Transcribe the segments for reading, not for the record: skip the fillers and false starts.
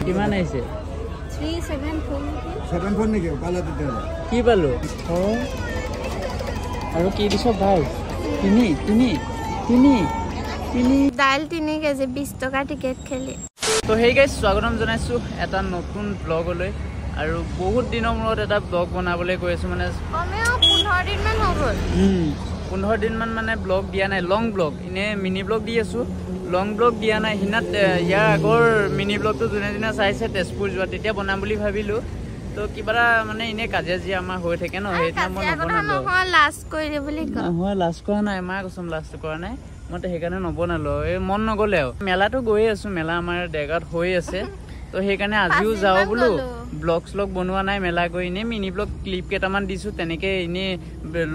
কিমান আহিছে 374 নেকি পালা তেতিয়ালে কি পালো আৰু কি দিছ ভাই তিনি দাইল 3 কেজি 20 টকা টিকেট খেলি তো হেই গাইস স্বাগতম জনাইছো এটা নতুন ব্লগলৈ আৰু বহুত দিনৰ মূৰত এটা ব্লগ বনাবলৈ গৈ আছো মানে কমেও 15 দিন মান হৈ গ'ল 15 দিন মান মানে ব্লগ দিয়া নাই লং ব্লগ ইনে মিনি ব্লগ দি আছো লং ব্লগ দিয়া নাই হিনাত ইয়াৰ আগৰ মিনি ব্লগটো যোনে দিনা চাইছে তেজপুৰ যোৱা তেতিয়া বনাম বুলি ভাবিলো তো কিবা মানে ইনে কাজে যি আমাৰ হৈ থাকে ন হেইটা মই নবনালো নহয় লাষ্ট কৰি বুলি কয় নহয় লাষ্ট কৰা নাই মা কসম লাষ্ট কৰা নাই মতে হেকানে নবনালো এই মন নগলে মেলাটো গৈ আছো মেলা আমাৰ দেগাত হৈ আছে তো হেকানে আজিও যাও বলো ব্লগ স্লগ বনোৱা নাই মেলা গৈ ইনে মিনি ব্লগ ক্লিপ কেটামান দিছো তেনেকে ইনে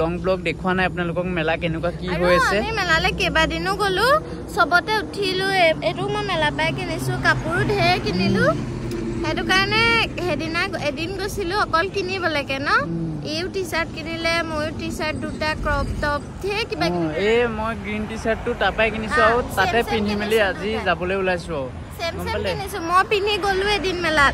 লং ব্লগ দেখুৱা নাই আপোনালোকক মেলা কেনেকুৱা কি হৈ আছে আমি মেলালে কেবা দিনো গলো সবতে উঠিলো এটো মই মেলা পাই কিনিছো কাপোৰো ঢেৰ কিনিলো হেতু কাৰণে হেদিনা এদিন গৈছিলো অকল কিনিবলেকে ন এই টি-শাৰ্ট কিনিলে মই টি-শাৰ্ট দুটা ক্ৰপ টপ থে কিবা এ মই গ্ৰীন টি-শাৰ্ট টো তাপাই কিনিছো আৰু তাতে পিন্ধি মেলি আজি যাবলৈ ওলাইছো সেম কিনিছো মই পিন্ধি গলো এদিন মেলা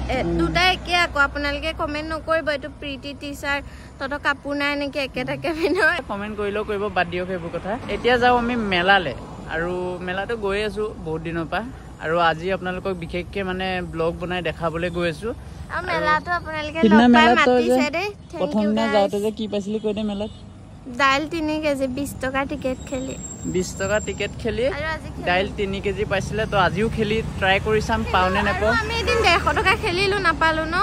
দুটা একে আকৌ আপোনালকে কমেন্ট নকৰিব এটো প্ৰিটি টি-শাৰ্ট তত কাপোৰ নাই নেকি একেটাকে পিন্ধো কমেন্ট কৰিলো কৰিব বাদ দিও সেইবোৰ কথা এতিয়া যাও আমি মেলালে আৰু মেলাটো গৈ আছো বহুত দিনৰ পা আৰু আজি আপোনালোকক বিশেষকে মানে ব্লগ বনাই দেখাবলৈ গৈ আছো আৰু মেলাটো আপোনালকে লপাই মাতিছে দে প্ৰথম দিনা যাওতে যে কি পাইছিলি কৈ দে মেলাত দাইল 3 কেজি 20 টকা টিকেট খেলি 20 টকা টিকেট খেলি দাইল 3 কেজি পাইছিলে তো আজিও খেলি ট্রাই কৰি চাম পাওনে নাপাও আমি এদিন 150 টকা খেলিলো নাপালো ন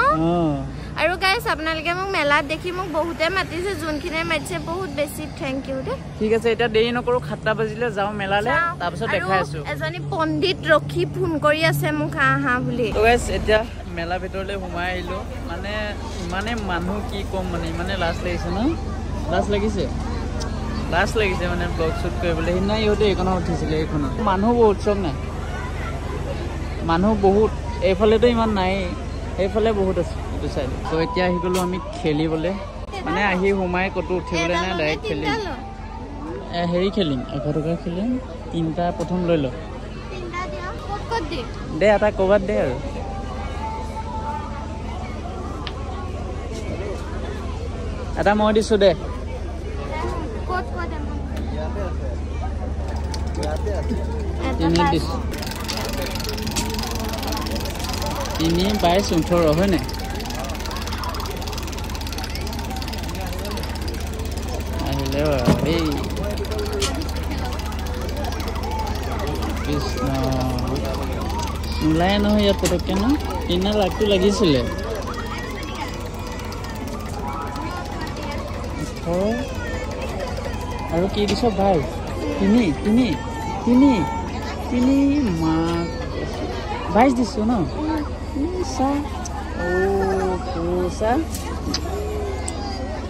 আৰু গাইস আপোনালকে মোক মেলাত দেখি মোক বহুতে মাতিছে যোনখিনে মাতিছে বহুত বেছি থ্যাংক ইউ দে ঠিক আছে এটা দেৰি নকৰো 7টা বাজিলে যাও মেলালে তাৰপিছত দেখাই আছো এজনী পণ্ডিত ৰখি ফোন কৰি আছে মোক হা বুলি তো গাইস এতিয়া মেলা ভিতৰলে সোমাই আহিলো মানে ইমানে মানুহ কি কম মানে ইমানে লাজ লাগিছে ন লাজ লাগিছে মানে ব্লগ শুট কৰিবলৈ হিনা ইহতে এখনত উঠিছিলে এখনত মানুহ বহুত চক নাই মানুহ বহুত এইফালেতো ইমান নাই এইফালে বহুত আছে এইটো চাইড তো এতিয়া আহি গলো আমি খেলিবলৈ মানে আহি সোমাই কতো উঠিবলৈ নাই ডাইৰেক্ট খেলিম হেৰি খেলিম 100 টকা খেলিম তিনটা প্ৰথম লৈ ল তিনটা দিয়া কত দি দে এটা কবাত দে আৰু এটা মই দিছো দে তিনি 22 18 হয় নাই আহিলে এই কৃষ্ণ নোলাই নহয় ইয়াত পটককে ন কিনা লাখটো লাগিছিলে আৰু কি দিছ ভাই তিনি মা 22 দিছো ন সা ও কোসা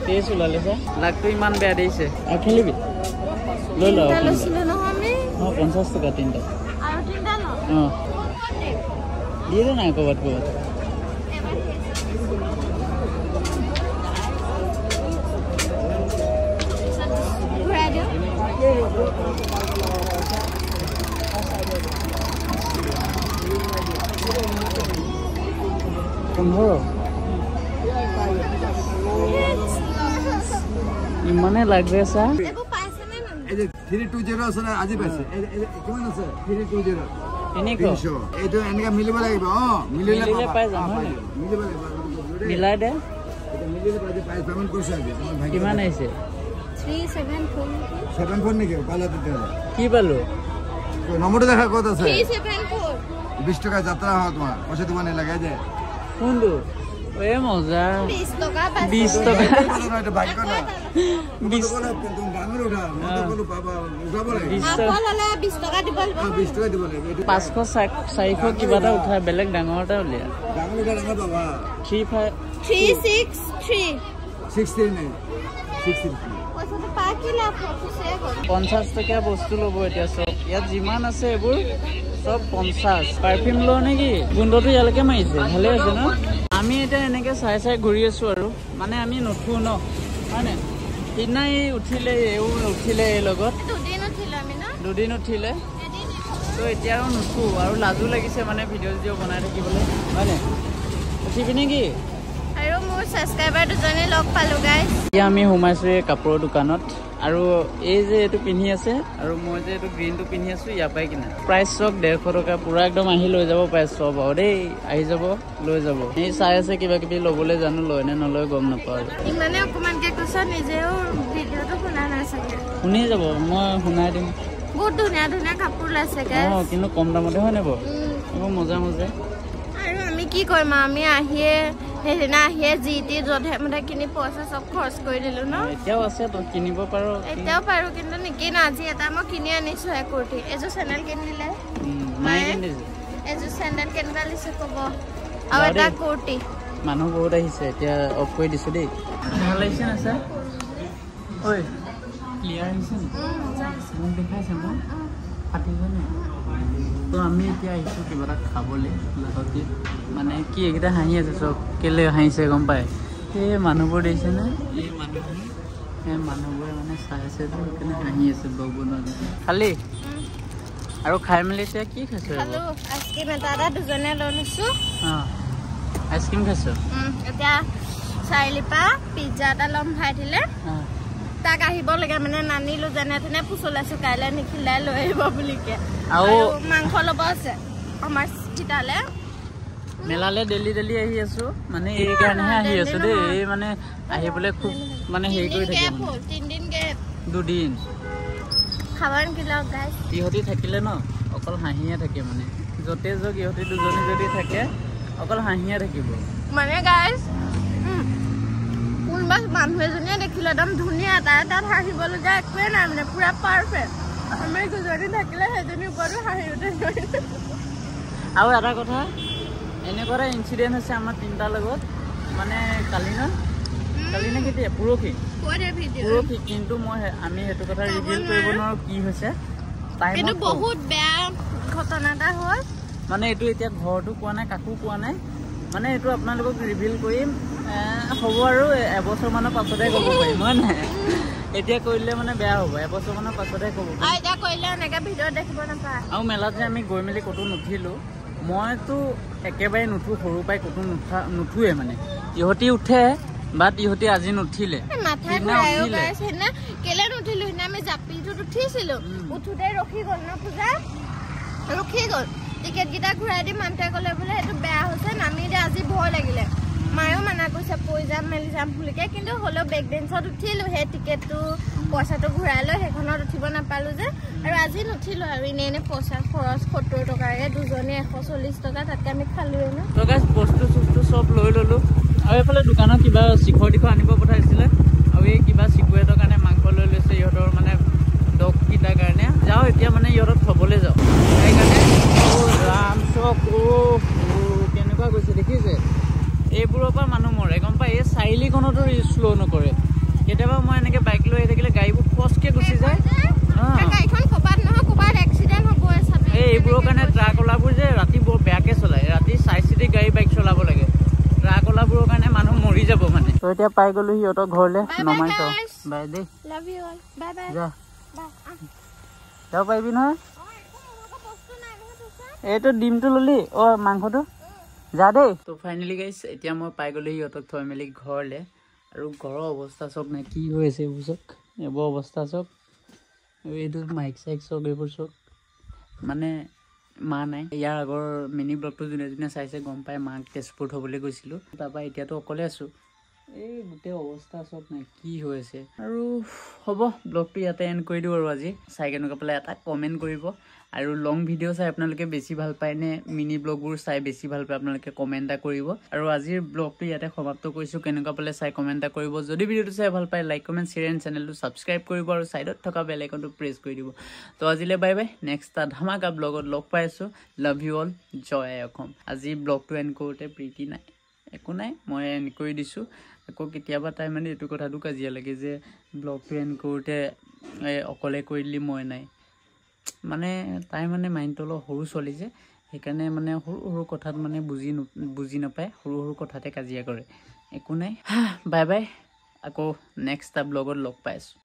তেজ ওলালে সা লাগটো ইমান বেয়া দিছে আৰু খেলিবি লৈ ল লৈছিলো নহয় আমি 50 টকা তিনটা আৰু তিনটা ল দিয়ে না কবাত ইমানে লাগবে সা একো পাইছে নে এই যে 320 আছে না আজি পাইছে কিমান আছে 320 300 এইটো এনেকা মিলিব লাগিব মিলিলে পাই যাম মিলিব লাগিব মিলাই দে এটা মিলিলে পাই পেমেন্ট কৰিছে আজি ভাই কিমান আহিছে 374 নেকি পালা তেতিয়ালে কি পালো নম্বৰটো দেখা কত আছে 374 20 টকা যাত্ৰা হয় তোমাৰ পইচা দিব নাই লগাই দে কোনটো এ মজা 20 টকা 20 টকা এটা বাইক না 20 টকা তুমি ডাঙৰ উঠা মই কলো বাবা উঠাব লাগে 20 টকা দিব লাগিব 20 টকা দিব লাগিব 500 400 কিবা এটা উঠা বেলেগ ডাঙৰ এটা উলিয়া ডাঙৰ বাবা 363 69 63 পইচাটো পাই কি লাভ হৈছে 50 টকা বস্তু লব এতিয়া সব ইয়াত যিমান আছে এবোৰ সব 50 পাৰফিউম ল নেকি গুণ্ডটো ইয়ালৈকে মাৰিছে ভালে আছে ন আমি এটা এনেকে চাই ঘূৰি আছো আৰু মানে আমি নুঠো ন মানে সিদিনাই উঠিলে এই লগত দুদিন উঠিলে আমি ন দুদিন উঠিলে তো তো এতিয়া আৰু নুঠো আৰু লাজো লাগিছে মানে ভিডিঅ' চিডিঅ' বনাই থাকিবলৈ হয়নে উঠিবি নেকি আৰু মোৰ ছাবস্ক্ৰাইবাৰ দুজনে লগ পালোঁ গাইজ এতিয়া আমি সোমাইছোঁ এই কাপোৰৰ দোকানত আৰু এই যে এইটো পিন্ধি আছে আৰু মই যে এইটো গ্ৰীণটো পিন্ধি আছোঁ ইয়াৰ পৰাই কিনা প্ৰাইচ চব 150 টকা পুৰা একদম আহি লৈ যাব পাৰে চব আৰু দেই আহি যাব লৈ যাব এই চাই আছে কিবা কিবি ল'বলৈ জানো লয় নে নলয় গম নাপাওঁ আৰু ইমানে অকণমানকৈ কৈছ নিজেও ভিডিঅ'টো শুনা নাই চাগে শুনি যাব মই শুনাই দিম বহুত ধুনীয়া ধুনীয়া কাপোৰ ওলাইছে অঁ কিন্তু কম দামতে হয় নাই বাৰু এইবোৰ মজা মজা আৰু আমি কি কৰিম আমি আহিয়ে সেইদিনা আহিয়ে যি টি যধে মধে কিনি পইচা চব খৰচ কৰি দিলোঁ ন এতিয়াও আছে তই কিনিব পাৰ এতিয়াও পাৰোঁ কিন্তু নিকিনো আজি এটা মই কিনি আনিছোঁ হে কুৰ্তি এযোৰ চেণ্ডেল কিনি দিলে মায়ে এযোৰ চেণ্ডেল কেনেকুৱা দিছে ক'ব আৰু এটা কুৰ্তি মানুহ বহুত আহিছে এতিয়া অফ কৰি দিছোঁ দেই ভাল লাগিছে না ছাৰ ঐ ক্লিয়াৰ আহিছে মোক দেখাইছে মোক ফাটিছে নে তো আমি এতিয়া আহিছোঁ কিবা এটা খাবলৈ লাহতি মানে কি এইকেইটা হাঁহি আছে চব কেলৈ হাঁহিছে গম পায় এই মানুহবোৰ দেখিছেনে এই মানুহবোৰে মানে চাই আছে তো সেইকাৰণে হাঁহি আছে ব্লগ বনোৱা খালি আৰু খাই মেলি এতিয়া কি খাইছোঁ আইচক্ৰীম এটা দুজনে লৈ লৈছোঁ অঁ আইচক্ৰীম খাইছোঁ এতিয়া চাৰিলিপা পিজ্জা এটা ল'ম ভাই দিলে তাক আহিব লাগে মানে নানিলো যেনে তেনে ফুচলাইছোঁ কাইলৈ নিখিলাই লৈ আহিব বুলিকে আৰু মাংস ল'ব আছে আমাৰ চিতালে মেলালে ডেইলি আহি আছোঁ মানে এই কাৰণেহে আহি আছোঁ দেই এই মানে আহিবলৈ খুব মানে হেৰি কৰি থাকে 3 দিন গেপ 2 দিন খাবৰ কিলক গাইজ ইহঁতি থাকিলে ন অকল হাঁহিয়ে থাকে মানে য'তে য'ত ইহঁতি দুজনী যদি থাকে অকল হাঁহিয়ে থাকিব মানে গাইজ কোনোবা মানুহ এজনীয়ে দেখিলে একদম ধুনীয়া তাত হাঁহিবলগীয়া একোৱে নাই মানে পুৰা পাৰফেক্ট আমি দুজনী থাকিলে সেইজনীৰ ওপৰতো হাঁহি উঠে আৰু এটা কথা এনেকুৱা এটা ইনচিডেণ্ট হৈছে আমাৰ তিনিটাৰ লগত মানে কালি নে কেতিয়া পৰহি কিন্তু আমি সেইটো কথা ৰিভিল কৰিব নোৱাৰোঁ কি হৈছে কিন্তু বহুত বেয়া ঘটনা এটা হ'ল মানে এইটো এতিয়া ঘৰতো কোৱা নাই কাকো কোৱা নাই মানে এইটো আপোনালোকক ৰিভিল কৰিম হ'ব আৰু এবছৰমানৰ পাছতে ক'ব পাৰিম হয় নাই এতিয়া কৰিলে মানে বেয়া হ'ব এবছৰমানৰ পাছতে ক'ব আৰু মেলাত যে আমি গৈ মেলি ক'তো নুঠিলোঁ মইতো একেবাৰে নুঠোঁ সৰুৰ পৰাই ক'তো নুঠোৱে মানে ইহঁতি উঠে বাট ইহঁতি আজি নুঠিলে কেলে নুঠিলো সিদিনা আমি জাপিটোত উঠিছিলো উঠোতে ৰখি গ'ল ন পূজা ৰখি গ'ল টিকেট কেইটা ঘূৰাই দি মানুহটোৱে ক'লে বোলে সেইটো বেয়া হৈছে নামি দে আজি ভয় লাগিলে মায়েও মানা কৰিছে পৰি যাম মেলি যাম বুলিকে কিন্তু হ'লেও বেক বেঞ্চত উঠিলোঁ সেই টিকেটটো পইচাটো ঘূৰাই লৈ সেইখনত উঠিব নাপালোঁ যে আৰু আজি নুঠিলোঁ আৰু এনে পইচা খৰচ 70 টকাৰে দুজনী 140 টকা তাতকৈ আমি খালোঁৱে ন বস্তু চস্তু চব লৈ ল'লোঁ আৰু এইফালে দোকানত কিবা শিখৰ টিখৰ আনিব পঠাইছিলে আৰু এই কিবা চিকুৱেটৰ কাৰণে মাংস লৈ লৈছে ইহঁতৰ মানে ডগকেইটাৰ কাৰণে যাওঁ এতিয়া মানে ইহঁতক থ'বলৈ যাওঁ সেইকাৰণে ৰাম চক কেনেকুৱা গৈছে দেখিছে এইবোৰৰ পৰা মানুহ মৰে গম পায় এই চাৰিলিখনতো শ্ল' নকৰে কেতিয়াবা মই এনেকৈ বাইক লৈ আহি থাকিলে গাড়ীবোৰ ফচকৈ গুচি যায় এই এইবোৰৰ কাৰণে ট্ৰাকৱালাবোৰ যে ৰাতি বৰ বেয়াকৈ চলায় ৰাতি চাই চিতি গাড়ী বাইক চলাব লাগে ট্ৰাকৱালাবোৰৰ কাৰণে মানুহ মৰি যাব মানে তো এতিয়া পাই গ'লো সিহঁতৰ ঘৰলৈ নমাই চাওঁ বাই দেই যা যাব পাৰিবি নহয় এইটো ডিমটো ল'লি মাংসটো যা দেই তো ফাইনেলি গাইছ এতিয়া মই পাই গ'লো সিহঁতক থৈ মেলি ঘৰলৈ আৰু ঘৰৰ অৱস্থা চব নাই কি হৈ আছে এইবোৰ চক এইবোৰ অৱস্থা চক এইটো মাইক চাইক চক এইবোৰ চক মানে মা নাই ইয়াৰ আগৰ মিনি ব্লগটো যোনে যোনে চাইছে গম পাই মাক তেজপুৰ থ'বলৈ গৈছিলোঁ তাৰপৰা এতিয়াতো অকলে আছোঁ এই গোটেই অৱস্থা চব নাই কি হৈ আছে আৰু হ'ব ব্লগটো ইয়াতে এণ্ড কৰি দিওঁ আৰু আজি চাই কেনেকুৱা পালে এটা কমেণ্ট কৰিব আৰু লং ভিডিঅ' চাই আপোনালোকে বেছি ভাল পায় নে মিনি ব্লগবোৰ চাই বেছি ভাল পায় আপোনালোকে কমেণ্ট এটা কৰিব আৰু আজিৰ ব্লগটো ইয়াতে সমাপ্ত কৰিছোঁ কেনেকুৱা পালে চাই কমেণ্ট এটা কৰিব যদি ভিডিঅ'টো চাই ভাল পায় লাইক কমেণ্ট শ্বেয়াৰ এণ্ড চেনেলটো ছাবস্ক্ৰাইব কৰিব আৰু ছাইডত থকা বেল আইকনটো প্ৰেছ কৰি দিব তো আজিলৈ বাই বাই নেক্সট এটা ধামাকা ব্লগত লগ পাই আছোঁ লাভ ইউ অল জয় অসম আজি ব্লগটো এণ্ড কৰোঁতে প্ৰীতি নাই একো নাই মই এণ্ড কৰি দিছোঁ আকৌ কেতিয়াবা তাই মানে এইটো কথাটো কাজিয়া লাগে যে ব্লগটো এণ্ড কৰোঁতে অকলে কৰি দিলি মই নাই মানে তাই মানে মাইণ্ডটো অলপ সৰু ছোৱালী যে সেইকাৰণে মানে সৰু সৰু কথাত মানে বুজি নাপায় সৰু সৰু কথাতে কাজিয়া কৰে একো নাই বাই বাই আকৌ নেক্সট এটা ব্লগত লগ পাই আছোঁ